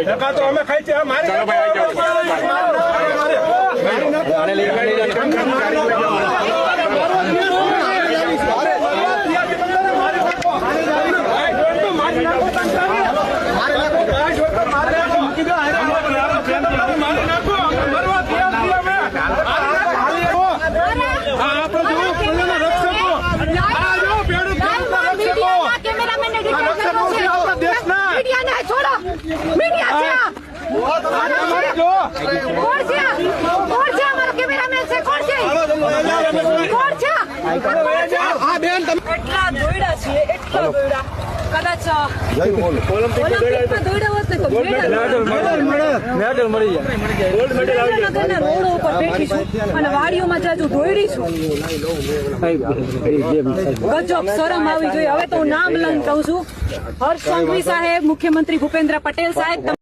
તો અમે ખાઈ છે મારી કદાચ વાડીઓમાં જાજુ દોડી છું ગજબ શરમ આવી જોઈએ. હવે તો હું નામ લઈને કહું છું, હર્ષ સંઘવી સાહેબ, મુખ્યમંત્રી ભૂપેન્દ્ર પટેલ સાહેબ.